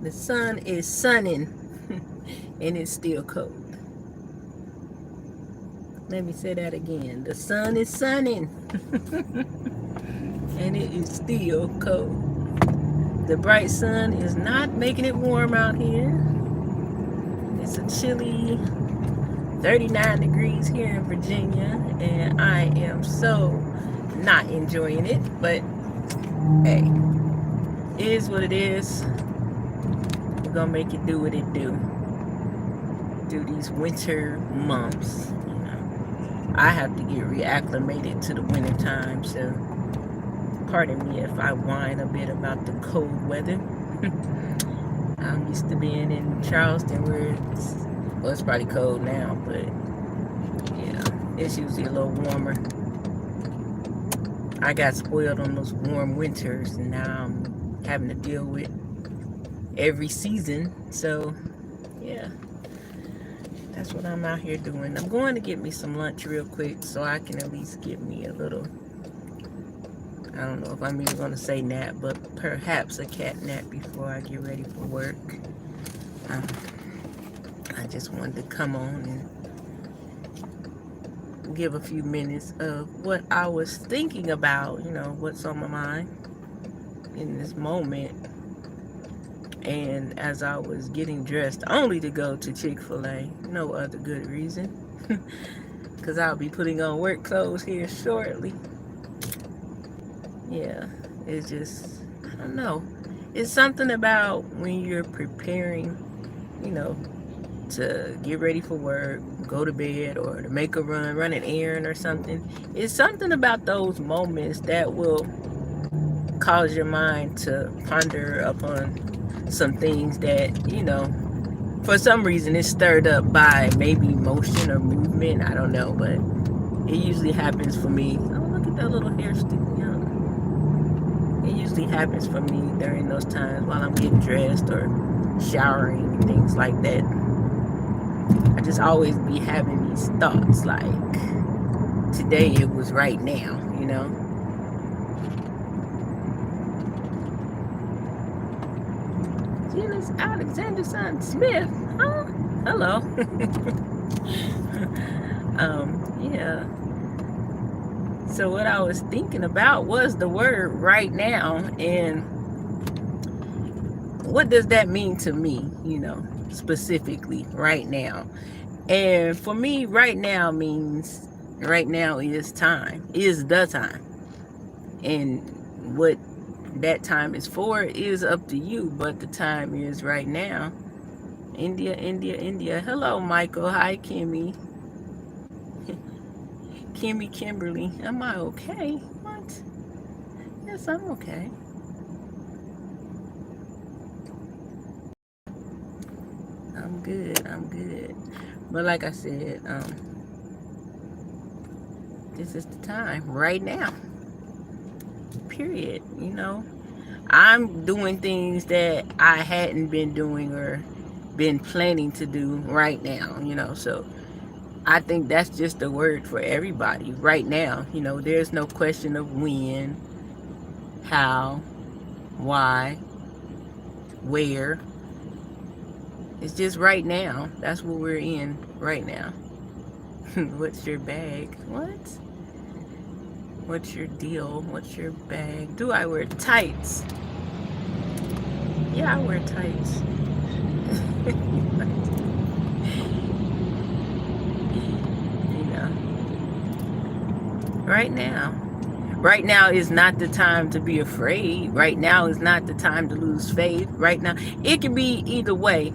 The sun is sunning and it's still cold. Let me say that again. The sun is sunning and it is still cold. The bright sun is not making it warm out here. It's a chilly 39 degrees here in Virginia, and I am so not enjoying it, but hey, it is what it is. We're gonna make it do what it do these winter months. I have to get reacclimated to the winter time, so pardon me if I whine a bit about the cold weather. I'm used to being in Charleston where it's probably cold now, but yeah, it's usually a little warmer. I got spoiled on those warm winters, and now I'm having to deal with every season. So yeah, that's what I'm out here doing. I'm going to get me some lunch real quick so I can at least get me a little, I don't know if I'm even going to say nap, but perhaps a cat nap before I get ready for work. I just wanted to come on and give a few minutes of what I was thinking about, what's on my mind in this moment. And as I was getting dressed, only to go to Chick-fil-A, no other good reason, because I'll be putting on work clothes here shortly. Yeah, it's just, I don't know. It's something about when you're preparing, to get ready for work, go to bed, or to make a run an errand or something. It's something about those moments that will cause your mind to ponder upon some things that, for some reason it's stirred up by maybe motion or movement. I don't know, but it usually happens for me. Oh, look at that little hair sticking out. It usually happens for me during those times while I'm getting dressed or showering and things like that. I just always be having these thoughts like, today it was right now, Janice Alexanderson Smith, huh? Hello. Yeah. So what I was thinking about was the word right now, and what does that mean to me, specifically right now. And for me, right now means right now is time, is the time. And what that time is for is up to you, but the time is right now. India. Hello, Michael. Hi, Kimmy. Kimberly. Am I okay? What? Yes, I'm okay. I'm good. But like I said, this is the time right now. Period. I'm doing things that I hadn't been doing or been planning to do right now, so I think that's just the word for everybody right now. There's no question of when, how, why, where. It's just right now. That's what we're in right now. What's your bag? What? What's your deal? What's your bag? Do I wear tights? Yeah, I wear tights. Right now. Right now is not the time to be afraid. Right now is not the time to lose faith. Right now, it can be either way.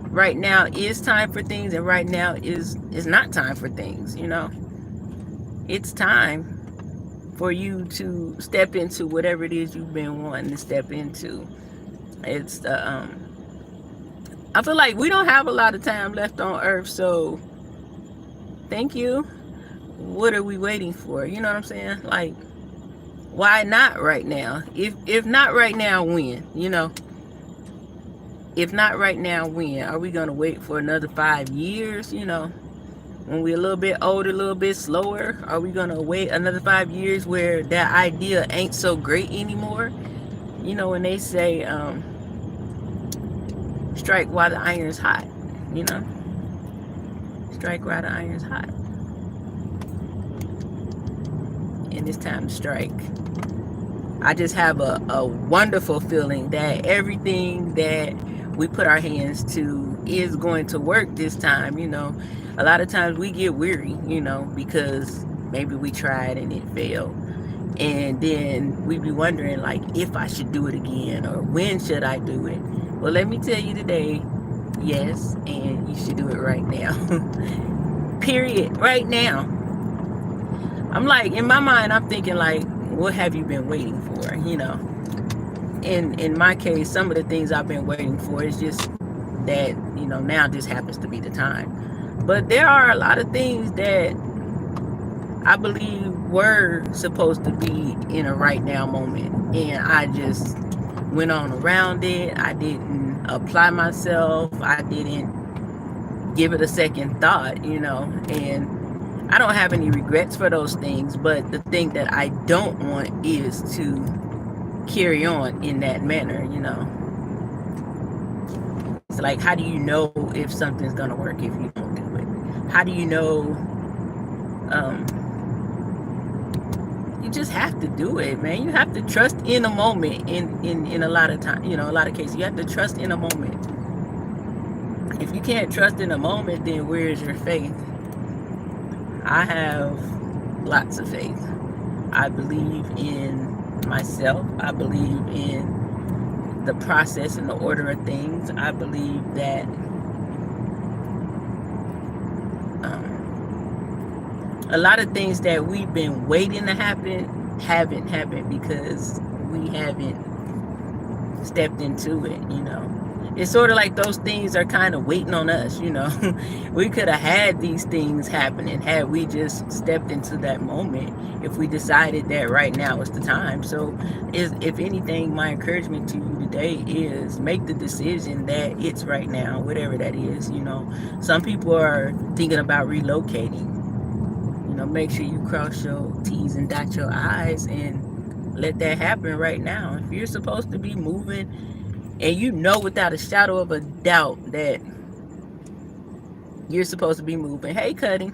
Right now is time for things, and right now is not time for things. It's time for you to step into whatever it is you've been wanting to step into. It's the I feel like we don't have a lot of time left on earth, so thank you. What are we waiting for? You know what I'm saying? Like, why not right now? If not right now, when? If not right now, when? Are we gonna wait for another 5 years? When we're a little bit older, a little bit slower? Are we gonna wait another 5 years where that idea ain't so great anymore? You know, when they say, strike while the iron's hot, you know, strike while the iron's hot. And it's time to strike. I just have a wonderful feeling that everything that we put our hands to is going to work this time. You know, a lot of times we get weary, you know, because maybe we tried and it failed. And then we be wondering, like, if I should do it again or when should I do it. Well, let me tell you today, yes, and you should do it right now. Period. Right now. I'm like, in my mind, I'm thinking, like, what have you been waiting for? You know, in my case, some of the things I've been waiting for is just that, you know, now just happens to be the time. But there are a lot of things that I believe were supposed to be in a right now moment, and I just went on around it. I didn't apply myself. I didn't give it a second thought, you know, and I don't have any regrets for those things. But the thing that I don't want is to carry on in that manner, you know. It's like, how do you know if something's gonna work if you don't do it? How do you know? You just have to do it, man. You have to trust in a moment. In a lot of time, you know, a lot of cases, you have to trust in a moment. If you can't trust in a moment, then where is your faith? I have lots of faith. I believe in myself. I believe in the process and the order of things. I believe that a lot of things that we've been waiting to happen haven't happened because we haven't stepped into it, you know. It's sort of like those things are kind of waiting on us, you know. We could have had these things happening had we just stepped into that moment, if we decided that right now is the time. So if anything, my encouragement to you today is make the decision that it's right now, whatever that is, you know. Some people are thinking about relocating. You know, make sure you cross your T's and dot your I's and let that happen right now. If you're supposed to be moving and you know without a shadow of a doubt that you're supposed to be moving, hey, Cutting,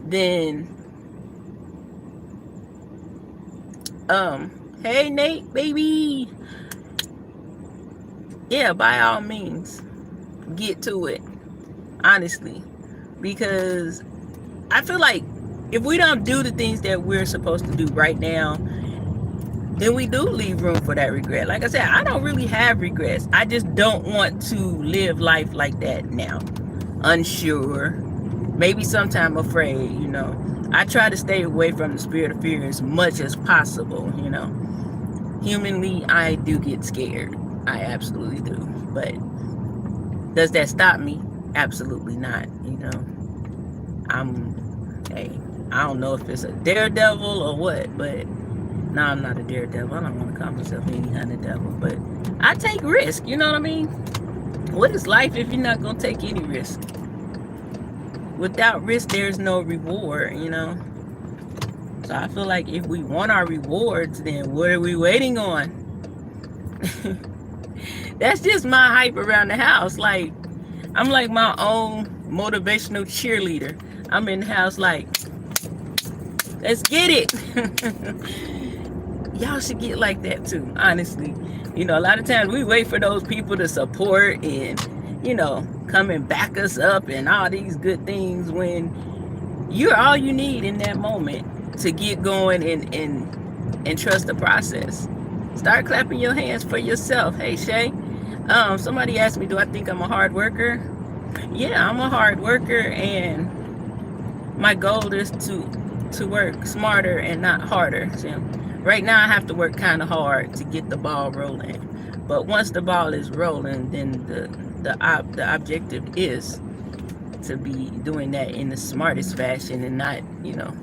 then, hey, Nate, baby, yeah, by all means, get to it, honestly, because I feel like if we don't do the things that we're supposed to do right now, then we do leave room for that regret. Like I said, I don't really have regrets. I just don't want to live life like that now. Unsure, maybe sometime afraid, you know. I try to stay away from the spirit of fear as much as possible, you know. Humanly, I do get scared. I absolutely do. But does that stop me? Absolutely not, you know. I don't know if it's a daredevil or what, but no, I'm not a daredevil. I don't want to call myself any kind of devil, but I take risk, you know what I mean? What is life if you're not going to take any risk? Without risk, there's no reward, you know? So I feel like if we want our rewards, then what are we waiting on? That's just my hype around the house. Like, I'm like my own motivational cheerleader. I'm in the house like, let's get it. Y'all should get like that too, honestly. You know, a lot of times we wait for those people to support and, you know, come and back us up and all these good things when you're all you need in that moment to get going and trust the process. Start clapping your hands for yourself. Hey, Shay, somebody asked me, do I think I'm a hard worker? Yeah, I'm a hard worker, and my goal is to work smarter and not harder. So right now I have to work kind of hard to get the ball rolling, but once the ball is rolling, then the objective is to be doing that in the smartest fashion and not, you know,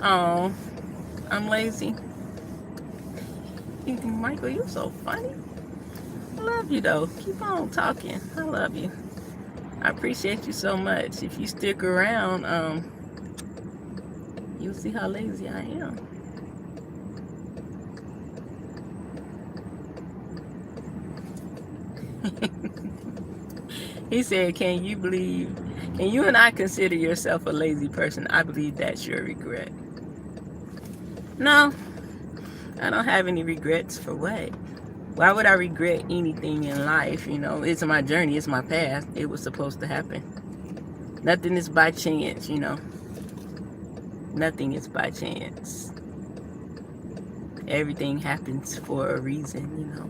oh, I'm lazy. Michael, you're so funny. I love you though. Keep on talking. I love you. I appreciate you so much. If you stick around, you'll see how lazy I am. He said, can you and I consider yourself a lazy person? I believe that's your regret. No, I don't have any regrets. For what? Why would I regret anything in life? You know, it's my journey, it's my path. It was supposed to happen. Nothing is by chance, you know. Nothing is by chance. Everything happens for a reason, you know.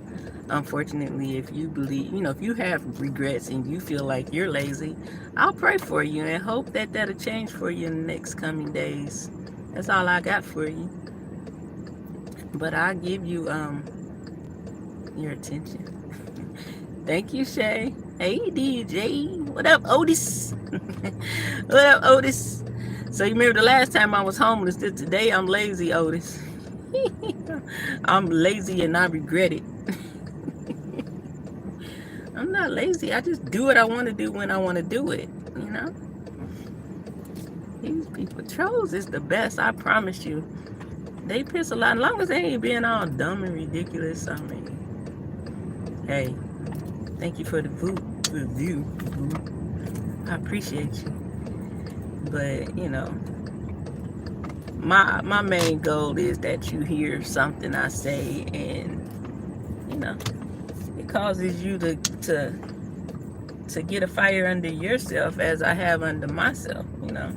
Unfortunately, if you believe, you know, if you have regrets and you feel like you're lazy, I'll pray for you and hope that that'll change for you in the next coming days. That's all I got for you. But I'll give you your attention. Thank you, Shay. Hey, DJ. What up, Otis? What up, Otis? So you remember the last time I was homeless? Today I'm lazy, Otis. I'm lazy and I regret it. I'm not lazy. I just do what I want to do when I want to do it, you know? These people, trolls is the best, I promise you. They piss a lot. As long as they ain't being all dumb and ridiculous, I mean, hey, thank you for the review. I appreciate you. But, you know, my main goal is that you hear something I say and, you know, it causes you to get a fire under yourself as I have under myself, you know.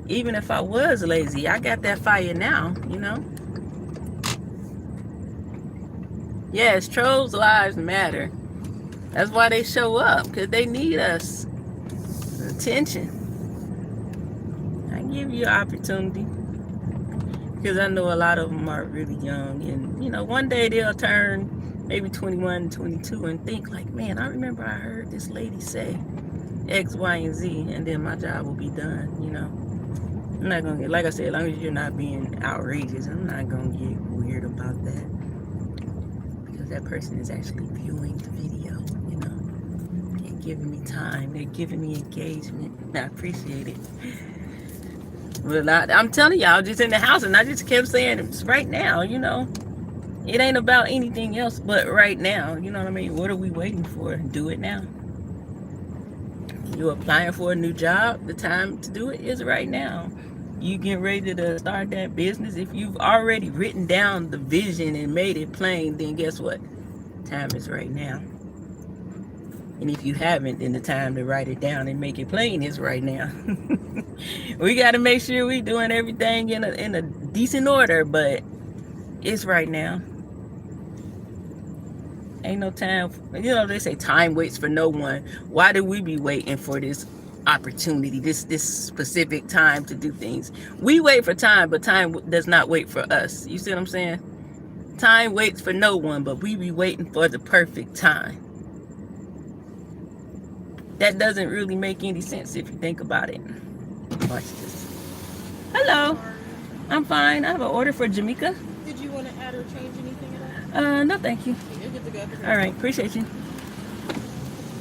Even if I was lazy, I got that fire now, you know. Yes, trolls' lives matter. That's why they show up, because they need us. Attention. I give you an opportunity, because I know a lot of them are really young, and, you know, one day they'll turn maybe 21, 22 and think like, man, I remember I heard this lady say X, Y, and Z, and then my job will be done, you know. I'm not gonna get, like I said, as long as you're not being outrageous, I'm not gonna get weird about that, because that person is actually viewing the video, you know. They're giving me time, they're giving me engagement. I appreciate it. Well, I'm telling y'all, just in the house, and I just kept saying, it's right now, you know. It ain't about anything else but right now, you know what I mean? What are we waiting for? Do it now. You're applying for a new job, the time to do it is right now. You getting ready to start that business, if you've already written down the vision and made it plain, then guess what? Time is right now. And if you haven't, then the time to write it down and make it plain is right now. We got to make sure we're doing everything in a decent order, but it's right now. Ain't no time. You know, they say time waits for no one. Why do we be waiting for this opportunity, this specific time to do things? We wait for time, but time does not wait for us. You see what I'm saying? Time waits for no one, but we be waiting for the perfect time. That doesn't really make any sense if you think about it. Watch this. Hello. I'm fine. I have an order for Jamaica. Did you want to add or change anything at all? No, thank you. You're good to go. All right, appreciate you.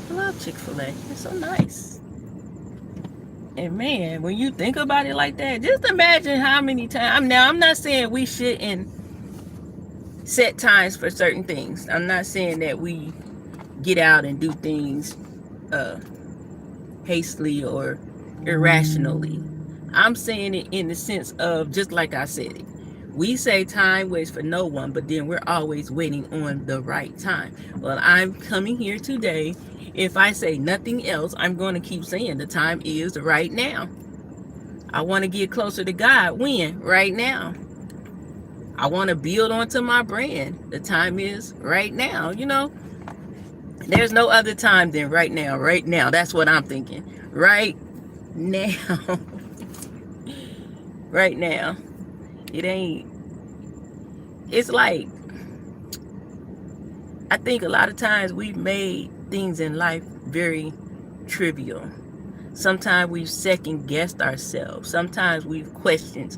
I love Chick-fil-A. It's so nice. And man, when you think about it like that, just imagine how many times. Now, I'm not saying we shouldn't set times for certain things. I'm not saying that we get out and do things hastily or irrationally. I'm saying it in the sense of, just like I said it, we say time waits for no one, but then we're always waiting on the right time. Well, I'm coming here today. If I say nothing else, I'm going to keep saying the time is right now. I want to get closer to God. When? Right now. I want to build onto my brand. The time is right now. You know, there's no other time than right now. Right now. That's what I'm thinking. Right now. Right now. It ain't. It's like, I think a lot of times we've made things in life very trivial. Sometimes we've second guessed ourselves. Sometimes we've questioned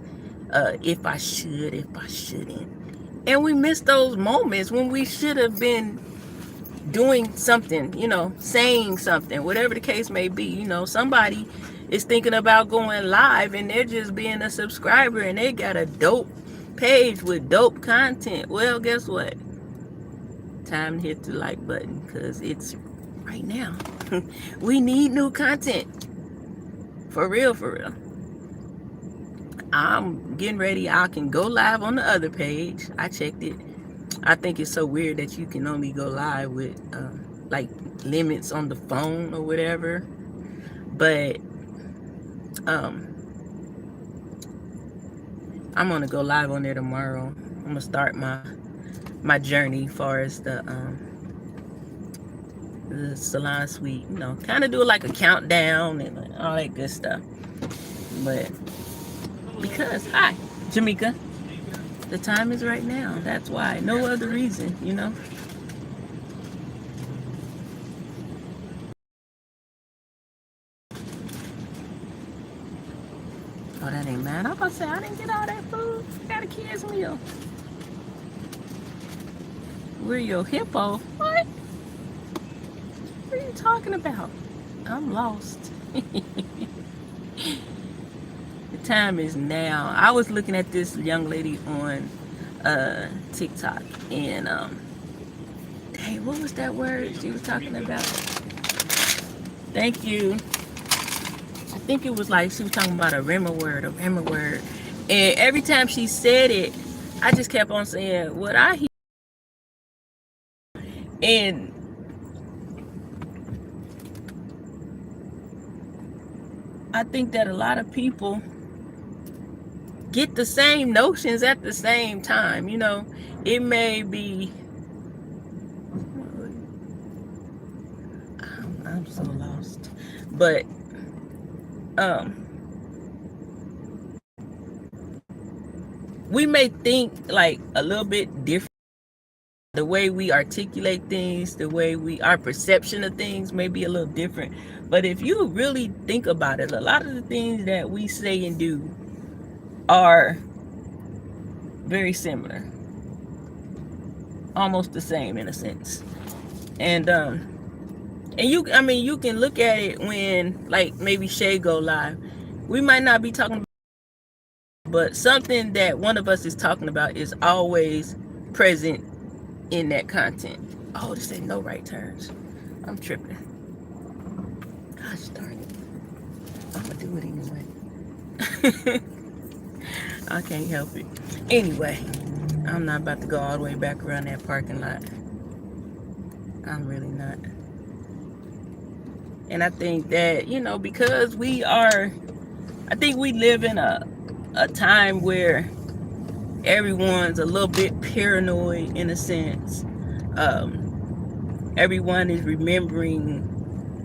if I should, if I shouldn't. And we miss those moments when we should have been doing something, you know, saying something, whatever the case may be. You know, somebody is thinking about going live and they're just being a subscriber and they got a dope page with dope content. Well, guess what? Time to hit the like button, because it's right now. We need new content. For real, for real. I'm getting ready. I can go live on the other page. I checked it. I think it's so weird that you can only go live with like limits on the phone or whatever. But I'm gonna go live on there tomorrow. I'm gonna start my journey as far as the salon suite. You know, kind of do like a countdown and all that good stuff. But because, hi, Jamaica, the time is right now. That's why. No other reason, you know. Oh, that ain't mad. I'm about to say, I didn't get all that food. I got a kid's meal. We're your hippo. What? What are you talking about? I'm lost. The time is now. I was looking at this young lady on TikTok, and dang, what was that word she was talking about? Thank you. I think it was like she was talking about a Rima word. And every time she said it, I just kept on saying what I hear. And I think that a lot of people get the same notions at the same time. You know, it may be, I'm so lost, but we may think like a little bit different. The way we articulate things, our perception of things may be a little different. But if you really think about it, a lot of the things that we say and do are very similar, almost the same in a sense. And you can look at it when, like, maybe Shay go live. We might not be talking about, but something that one of us is talking about is always present in that content. Oh, this ain't no right turns. I'm tripping. Gosh darn it. I'm gonna do it anyway. I can't help it. Anyway, I'm not about to go all the way back around that parking lot. I'm really not. And I think that, you know, because I think we live in a time where everyone's a little bit paranoid in a sense. Everyone is remembering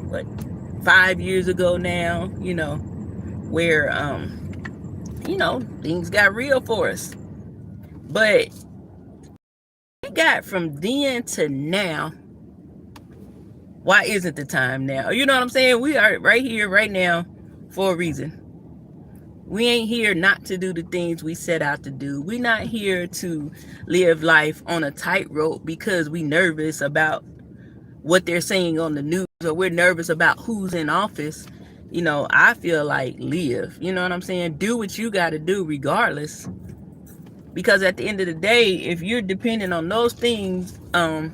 what 5 years ago now, you know, where you know, things got real for us. But we got from then to now. Why isn't the time now? You know what I'm saying? We are right here, right now, for a reason. We ain't here not to do the things we set out to do. We're not here to live life on a tightrope because we nervous about what they're saying on the news, or we're nervous about who's in office. You know, I feel like live. You know what I'm saying? Do what you got to do regardless. Because at the end of the day, if you're depending on those things to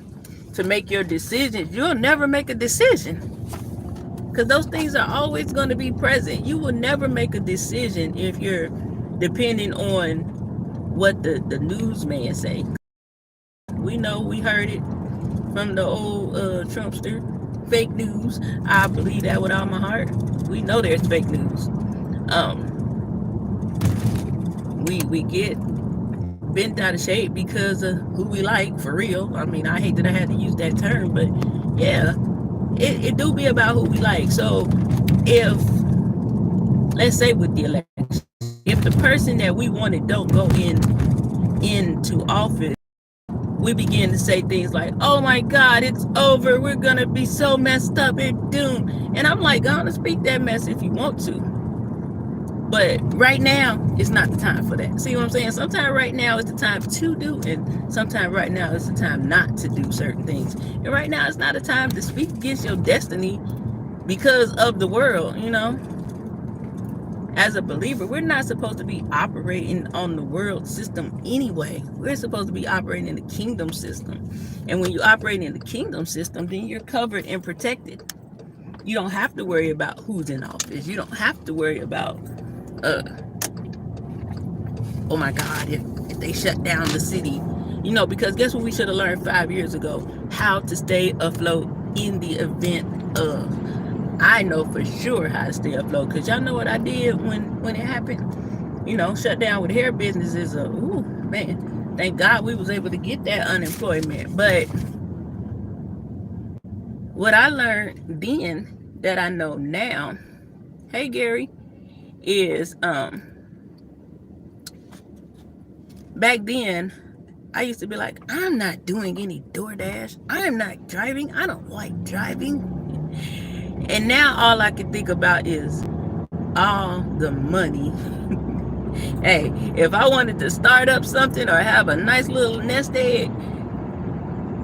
make your decisions, you'll never make a decision. Because those things are always going to be present. You will never make a decision if you're depending on what the newsman say. We know, we heard it from the old Trumpster. Fake news. I believe that with all my heart. We know there's fake news. We get bent out of shape because of who we like, for real. I mean, I hate that I had to use that term, but yeah, it do be about who we like. So if, let's say with the election, if the person that we wanted don't go into office, we begin to say things like, oh my God, it's over. We're going to be so messed up. It's doomed. And I'm like, go on and speak that mess if you want to. But right now, it's not the time for that. See what I'm saying? Sometimes right now is the time to do, and sometimes right now is the time not to do certain things. And right now, it's not a time to speak against your destiny because of the world, you know? as a believer, we're not supposed to be operating on the world system anyway. We're supposed to be operating in the kingdom system. And when you operate in the kingdom system, then you're covered and protected. You don't have to worry about who's in office. You don't have to worry about, oh my God, if they shut down the city. You know, because guess what we should have learned 5 years ago? How to stay afloat in the event of. I know for sure how to stay afloat, because y'all know what I did when it happened. You know, shut down with hair businesses. Ooh, man, thank God we was able to get that unemployment. But what I learned then that I know now, hey Gary, is back then I used to be like, I'm not doing any DoorDash. I'm not driving. I don't like driving. And now all I can think about is all the money. Hey, if I wanted to start up something or have a nice little nest egg,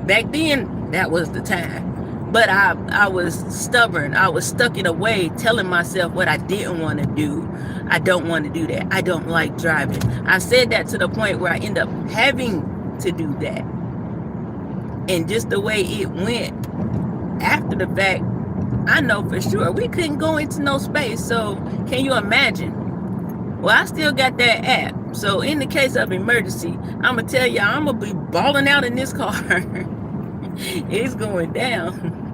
back then, that was the time. But I was stubborn. I was stuck in a way telling myself what I didn't want to do. I don't want to do that. I don't like driving. I said that to the point where I end up having to do that. And just the way it went after the fact, I know for sure we couldn't go into no space. So can you imagine? Well, I still got that app. So in the case of emergency, I'm going to tell y'all, I'm going to be balling out in this car. It's going down.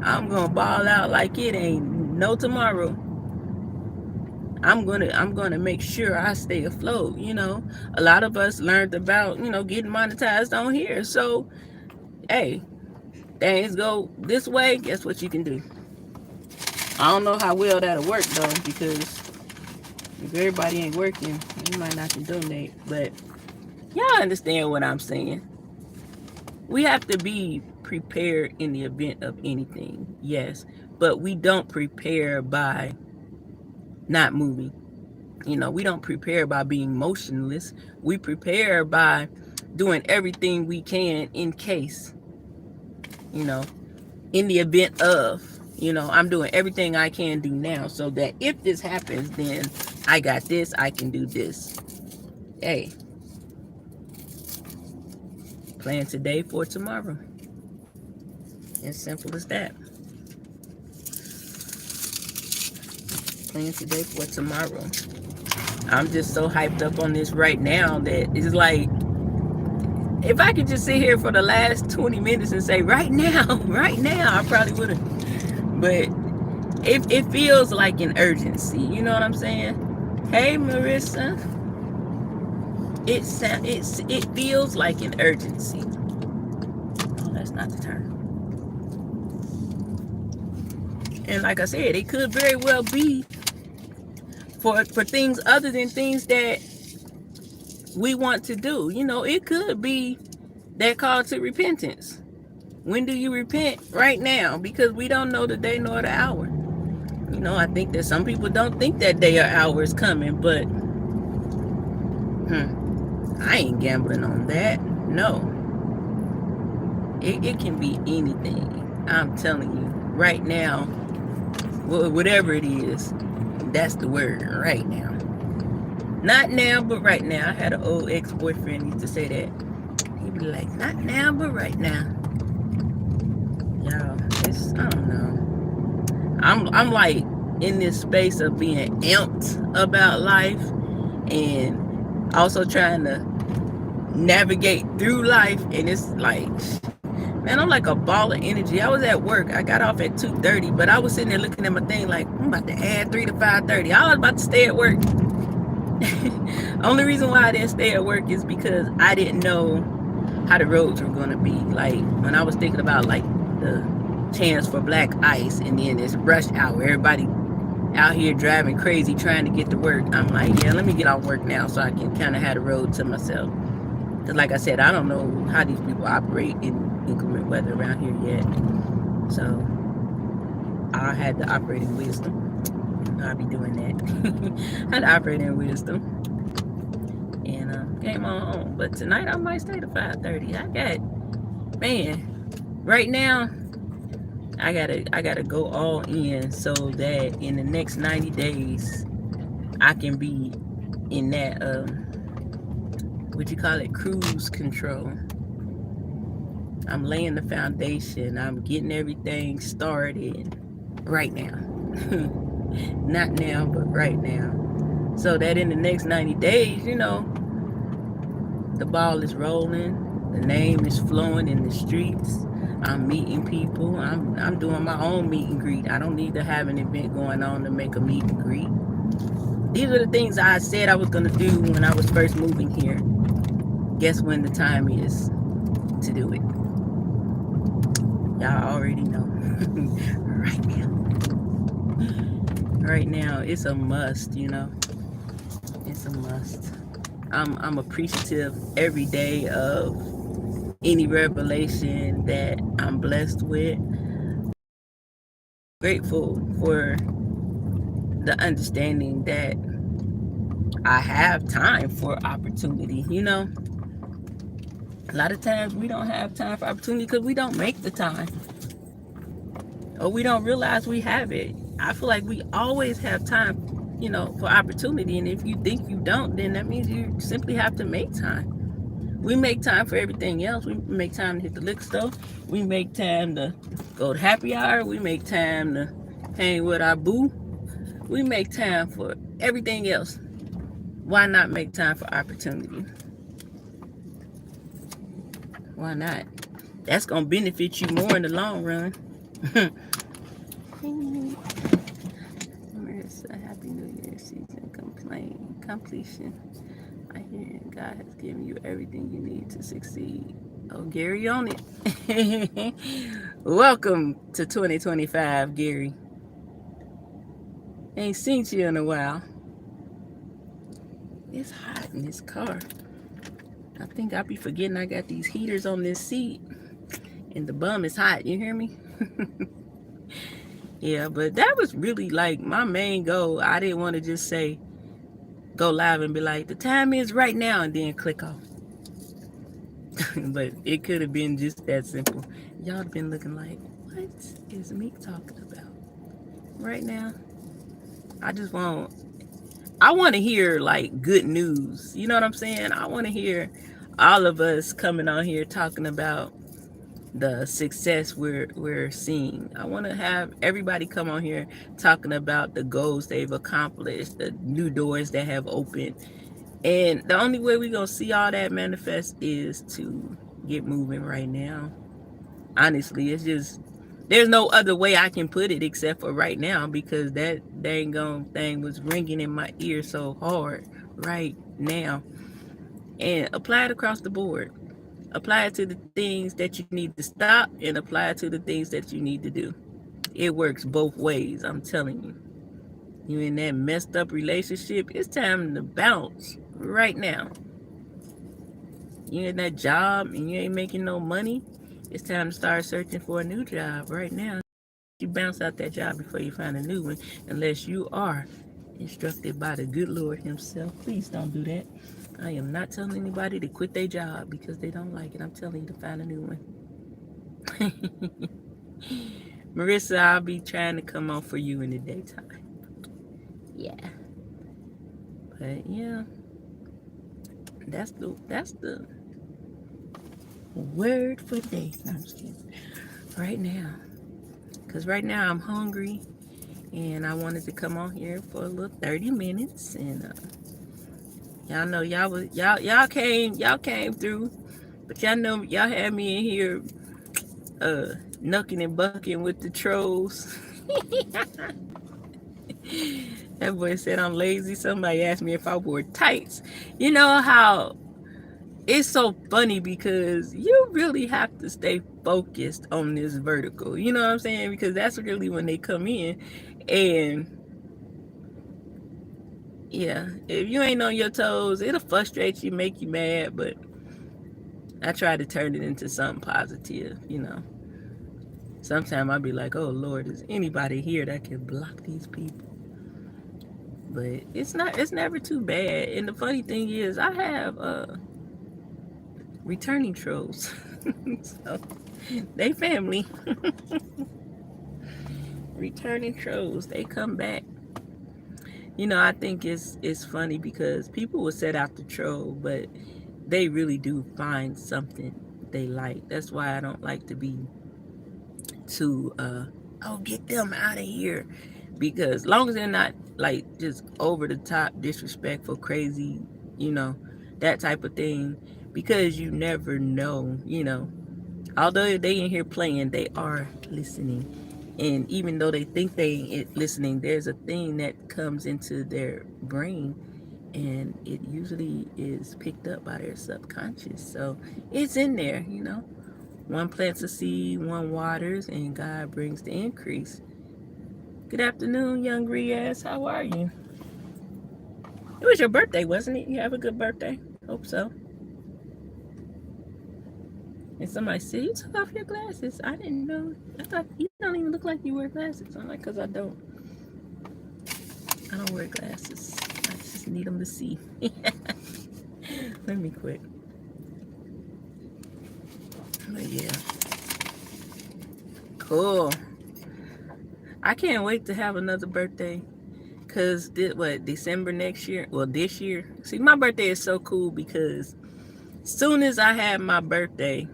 I'm going to ball out like it ain't no tomorrow. I'm gonna make sure I stay afloat. You know, a lot of us learned about, you know, getting monetized on here. So, hey, things go this way, guess what you can do? I don't know how well that'll work though, because if everybody ain't working, you might not can donate. But y'all understand what I'm saying. We have to be prepared in the event of anything, yes, but we don't prepare by not moving. You know, we don't prepare by being motionless. We prepare by doing everything we can in case, you know, in the event of, you know, I'm doing everything I can do now so that if this happens, then I got this, I can do this. Hey, plan today for tomorrow. As simple as that. Plan today for tomorrow. I'm just so hyped up on this right now that it's like, if I could just sit here for the last 20 minutes and say right now, I probably would have. But it feels like an urgency. You know what I'm saying? Hey, Marissa. It feels like an urgency. Oh, that's not the turn. And like I said, it could very well be for things other than things that we want to do. You know, it could be that call to repentance. When do you repent? Right now, because we don't know the day nor the hour. You know, I think that some people don't think that day or hour is coming, but I ain't gambling on that. No. It can be anything. I'm telling you, right now, whatever it is, that's the word, right now. Not now, but right now. I had an old ex-boyfriend used to say that. He'd be like, not now, but right now. Y'all, I don't know. I'm like in this space of being amped about life and also trying to navigate through life. And it's like, man, I'm like a ball of energy. I was at work. I got off at 2:30, but I was sitting there looking at my thing like, I'm about to add 3 to 5:30. I was about to stay at work. Only reason why I didn't stay at work is because I didn't know how the roads were going to be. Like, when I was thinking about, like, the chance for black ice and then this rush hour, everybody out here driving crazy trying to get to work, I'm like, yeah, let me get off work now so I can kind of have the road to myself. Because like I said, I don't know how these people operate in inclement weather around here yet. So I had to operate in wisdom. I'll be doing that. I had to operate in wisdom. And came on home. But tonight I might stay to 5:30. I got, man, right now I gotta go all in so that in the next 90 days I can be in that what you call it, cruise control. I'm laying the foundation. I'm getting everything started right now. Not now, but right now. So that in the next 90 days, you know, the ball is rolling, the name is flowing in the streets. I'm meeting people. I'm doing my own meet and greet. I don't need to have an event going on to make a meet and greet. These are the things I said I was going to do when I was first moving here. Guess when the time is to do it? Y'all already know. Right now. Right now, it's a must, you know. It's a must. I'm appreciative every day of any revelation that I'm blessed with. Grateful for the understanding that I have time for opportunity, you know. A lot of times we don't have time for opportunity because we don't make the time. Or we don't realize we have it. I feel like we always have time, you know, for opportunity. And if you think you don't, then that means you simply have to make time. We make time for everything else. We make time to hit the liquor store. We make time to go to happy hour. We make time to hang with our boo. We make time for everything else. Why not make time for opportunity? Why not? That's going to benefit you more in the long run. Marissa, Happy New Year season completion. I hear God has given you everything you need to succeed. Oh, Gary on it. Welcome to 2025, Gary. Ain't seen you in a while. It's hot in this car. I think I'll be forgetting I got these heaters on this seat. And the bum is hot, you hear me? Yeah, but that was really like my main goal. I didn't want to just say, go live and be like, the time is right now, and then click off. But it could have been just that simple. Y'all have been looking like, what is Meek talking about right now? I want to hear like good news. You know what I'm saying? I want to hear all of us coming on here talking about the success we're seeing. I want to have everybody come on here talking about the goals they've accomplished, the new doors that have opened. And the only way we're going to see all that manifest is to get moving right now. Honestly, it's just, there's no other way I can put it except for right now, because that dang on thing was ringing in my ear so hard right now. And apply it across the board. Apply it to the things that you need to stop and apply it to the things that you need to do. It works both ways, I'm telling you. You in that messed up relationship, it's time to bounce right now. You in that job and you ain't making no money, it's time to start searching for a new job right now. You bounce out that job before you find a new one, unless you are instructed by the good Lord himself. Please don't do that. I am not telling anybody to quit their job because they don't like it. I'm telling you to find a new one. Marissa, I'll be trying to come on for you in the daytime. Yeah. But yeah, that's the word for the day. No, I'm just kidding. Right now. Because right now I'm hungry and I wanted to come on here for a little 30 minutes and y'all know y'all came through, but y'all know y'all had me in here knucking and bucking with the trolls. That boy said I'm lazy. Somebody asked me if I wore tights. You know how it's so funny because you really have to stay focused on this vertical. You know what I'm saying? Because that's really when they come in. And yeah, if you ain't on your toes, it'll frustrate you, make you mad. But I try to turn it into something positive, you know. Sometimes I'll be like, oh Lord, is anybody here that can block these people? But it's never too bad. And the funny thing is, I have returning trolls. So they family. Returning trolls, they come back. You know, I think it's funny because people will set out to troll, but they really do find something they like. That's why I don't like to be too oh, get them out of here, because long as they're not like just over the top disrespectful, crazy, you know, that type of thing, because you never know, you know, although they in here playing, they are listening. And even though they think they ain't listening, there's a thing that comes into their brain, and it usually is picked up by their subconscious. So it's in there, you know. One plants a seed, one waters, and God brings the increase. Good afternoon, young Riaz. How are you? It was your birthday, wasn't it? You have a good birthday. Hope so. And somebody said, you took off your glasses. I didn't know. I thought you don't even look like you wear glasses. I'm like, because I don't wear glasses. I just need them to see. Let me quit. But yeah. Cool. I can't wait to have another birthday. Because December next year? Well, this year. See, my birthday is so cool because soon as I have my birthday,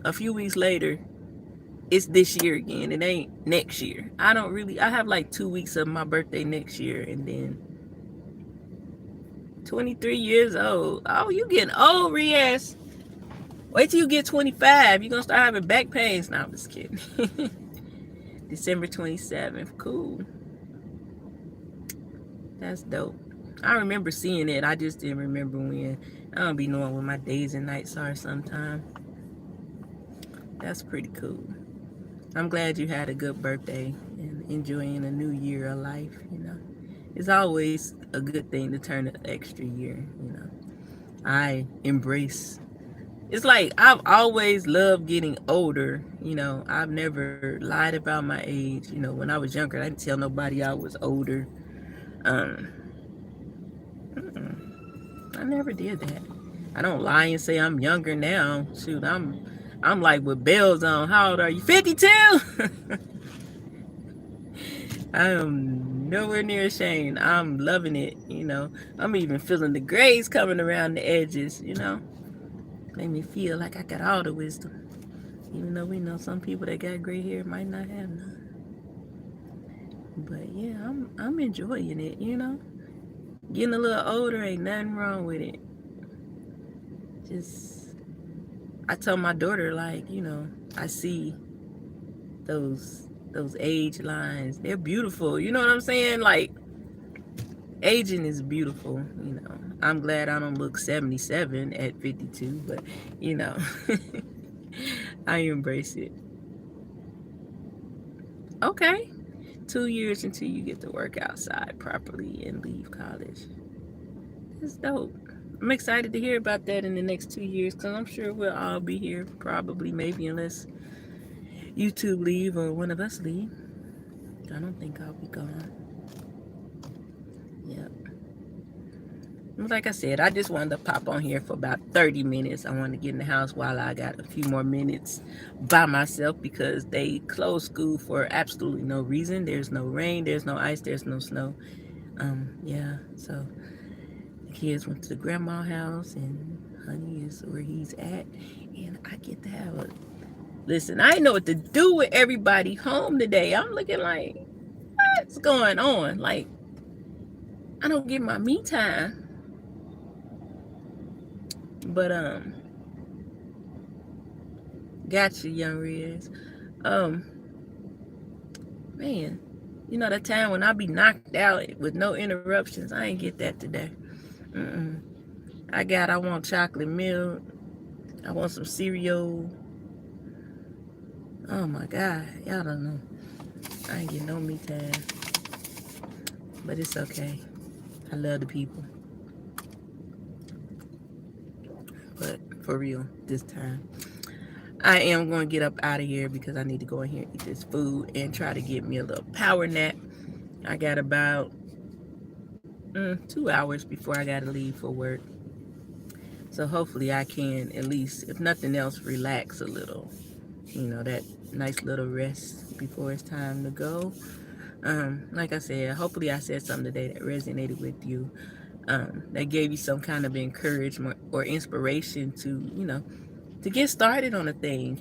a few weeks later, it's this year again. It ain't next year. I have like 2 weeks of my birthday next year, and then 23 years old. Oh, you getting old, Riaz. Wait till you get 25. You're going to start having back pains. No, I'm just kidding. December 27th. Cool. That's dope. I remember seeing it. I just didn't remember when. I don't be knowing what my days and nights are sometimes. That's pretty cool. I'm glad you had a good birthday and enjoying a new year of life, you know. It's always a good thing to turn an extra year, you know. I embrace. It's like I've always loved getting older, you know. I've never lied about my age. You know, when I was younger, I didn't tell nobody I was older. I never did that. I don't lie and say I'm younger now. Shoot, I'm like with bells on. How old are you? 52? I am nowhere near ashamed. I'm loving it, you know. I'm even feeling the grays coming around the edges, you know. Make me feel like I got all the wisdom. Even though we know some people that got gray hair might not have none. But yeah, I'm enjoying it, you know. Getting a little older ain't nothing wrong with it. Just, I tell my daughter, like, you know, I see those age lines. They're beautiful. You know what I'm saying? Like, aging is beautiful, you know. I'm glad I don't look 77 at 52, but, you know, I embrace it. Okay. 2 years until you get to work outside properly and leave college. That's dope. I'm excited to hear about that in the next 2 years, because I'm sure we'll all be here, probably, maybe, unless YouTube leave or one of us leave. I don't think I'll be gone. Yep. Like I said, I just wanted to pop on here for about 30 minutes. I wanted to get in the house while I got a few more minutes by myself, because they closed school for absolutely no reason. There's no rain, there's no ice, there's no snow. Yeah, so the kids went to the grandma's house, and Honey is where he's at, and I get to have a... Listen, I didn't know what to do with everybody home today. I'm looking like, what's going on? Like, I don't get my me time. But gotcha, young Riz. Man, you know that time when I be knocked out with no interruptions? I ain't get that today. I want chocolate milk. I want some cereal. Oh my God, y'all don't know. I ain't getting no me time. But it's okay. I love the people. But for real, this time, I am going to get up out of here because I need to go in here and eat this food and try to get me a little power nap. I got about 2 hours before I got to leave for work. So hopefully I can, at least, if nothing else, relax a little. You know, that nice little rest before it's time to go. Like I said, hopefully I said something today that resonated with you, that gave you some kind of encouragement or inspiration to, to get started on a thing.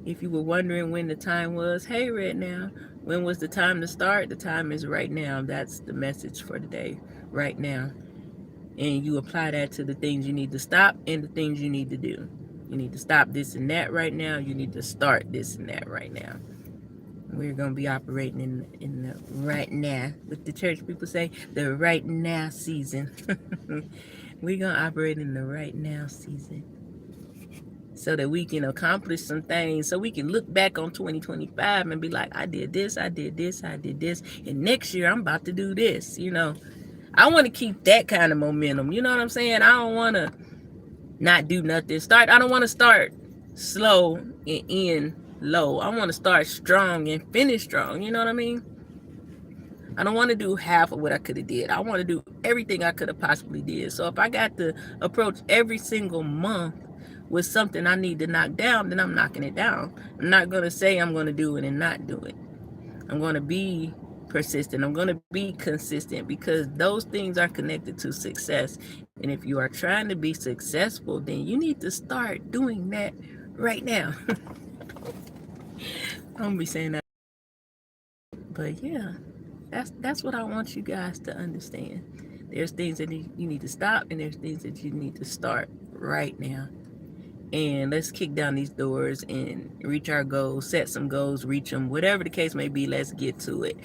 If you were wondering when the time was, hey, Red Now, when was the time to start? The time is right now. That's the message for today, right now. And you apply that to the things you need to stop and the things you need to do. You need to stop this and that right now. You need to start this and that right now. We're going to be operating in the right now. What the church people say, the right now season. We're going to operate in the right now season, so that we can accomplish some things, so we can look back on 2025 and be like, I did this, I did this, I did this, and next year I'm about to do this. I want to keep that kind of momentum. You know what I'm saying? I don't want to not do nothing. I don't want to start slow and end low. I want to start strong and finish strong. You know what I mean? I don't want to do half of what I could have did. I want to do everything I could have possibly did. So if I got to approach every single month with something I need to knock down, then I'm knocking it down. I'm not going to say I'm going to do it and not do it. I'm going to be persistent. I'm going to be consistent, because those things are connected to success. And if you are trying to be successful, then you need to start doing that right now. I'm going to be saying that. But yeah, that's what I want you guys to understand. There's things that you need to stop, and there's things that you need to start right now. And let's kick down these doors and reach our goals, set some goals, reach them, whatever the case may be. Let's get to it.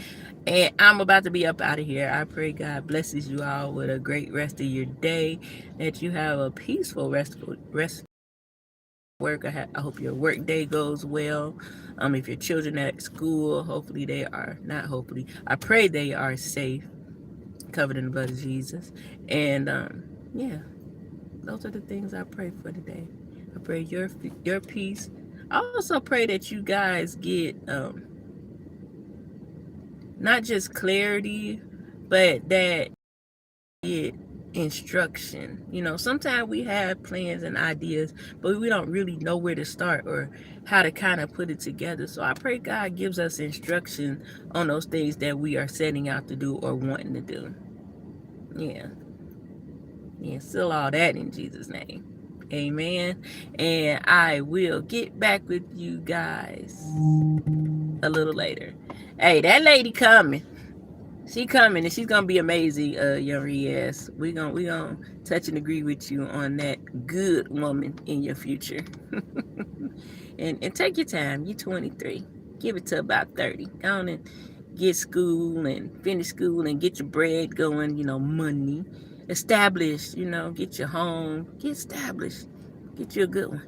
And I'm about to be up out of here. I pray God blesses you all with a great rest of your day, that you have a peaceful rest work. I hope your work day goes well. If your children are at school, hopefully they are, not hopefully, I pray they are safe, covered in the blood of Jesus. And yeah, those are the things I pray for today. I pray your peace. I also pray that you guys get not just clarity, but that you get instruction. Sometimes we have plans and ideas, but we don't really know where to start or how to kind of put it together. So I pray God gives us instruction on those things that we are setting out to do or wanting to do. Yeah, seal all that in Jesus' name. Amen. And I will get back with you guys a little later. Hey, that lady coming. She coming, and she's gonna be amazing, young Riaz. We gonna touch and agree with you on that good woman in your future. and take your time. You're 23. Give it to about 30. Go on and get school and finish school and get your bread going. Money. Established, get your home, get established, get you a good one.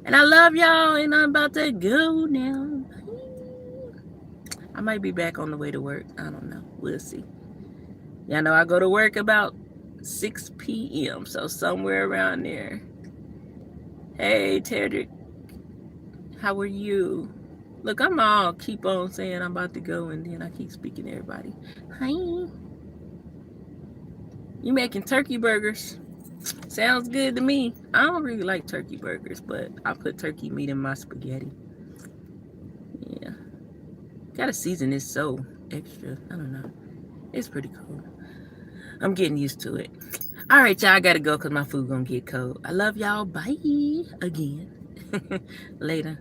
And I love y'all, and I'm about to go now. I might be back on the way to work. I don't know. We'll see. Y'all know I go to work about 6 p.m., so somewhere around there. Hey, Tedrick, how are you? Look, I'm all keep on saying I'm about to go, and then I keep speaking to everybody. Hi. You making turkey burgers? Sounds good to me. I don't really like turkey burgers, but I put turkey meat in my spaghetti. Yeah. Gotta season this so extra. I don't know. It's pretty cool. I'm getting used to it. All right, y'all. I gotta go because my food gonna get cold. I love y'all. Bye again. Later.